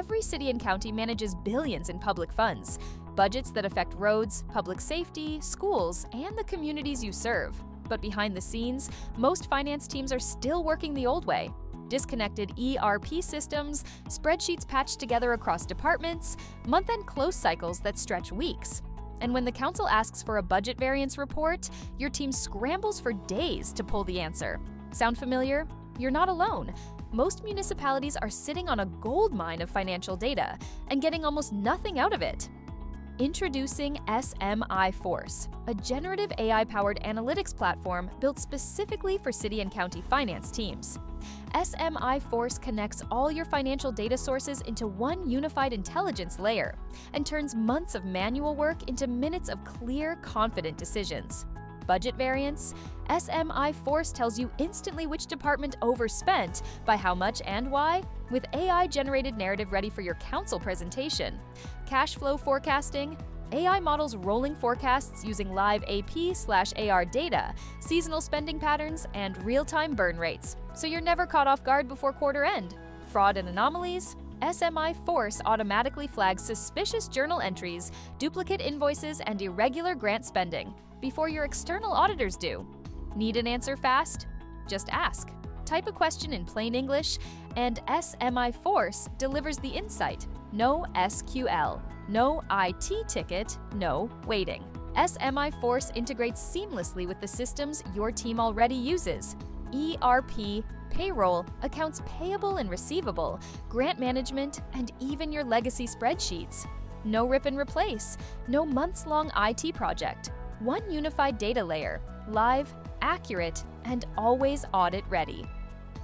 every city and county manages billions in public funds, budgets that affect roads, public safety, schools, and the communities you serve. But behind the scenes, most finance teams are still working the old way. Disconnected ERP systems, spreadsheets patched together across departments, month-end close cycles that stretch weeks. And when the council asks for a budget variance report, your team scrambles for days to pull the answer. Sound familiar? You're not alone. Most municipalities are sitting on a goldmine of financial data and getting almost nothing out of it. Introducing SMI Force, a generative AI-powered analytics platform built specifically for city and county finance teams. SMI Force connects all your financial data sources into one unified intelligence layer and turns months of manual work into minutes of clear, confident decisions. Budget variance? SMI Force tells you instantly which department overspent, by how much and why, with AI-generated narrative ready for your council presentation. Cash flow forecasting? AI models rolling forecasts using live AP/AR data, seasonal spending patterns, and real-time burn rates, so you're never caught off guard before quarter end. Fraud and anomalies? SMI Force automatically flags suspicious journal entries, duplicate invoices, and irregular grant spending before your external auditors do. Need an answer fast? Just ask. Type a question in plain English, and SMI Force delivers the insight. No SQL, no IT ticket, no waiting. SMI Force integrates seamlessly with the systems your team already uses: ERP, payroll, accounts payable and receivable, grant management, and even your legacy spreadsheets. No rip and replace, no months-long IT project. One unified data layer, live, accurate, and always audit-ready.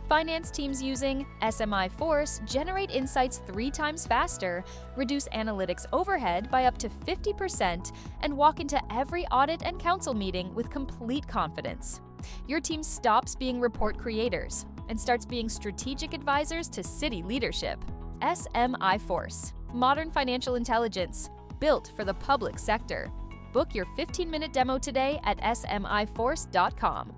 Finance teams using SMI Force generate insights 3 times faster, reduce analytics overhead by up to 50%, and walk into every audit and council meeting with complete confidence. Your team stops being report creators and starts being strategic advisors to city leadership. SMI Force, modern financial intelligence, built for the public sector. Book your 15-minute demo today at smiforce.com.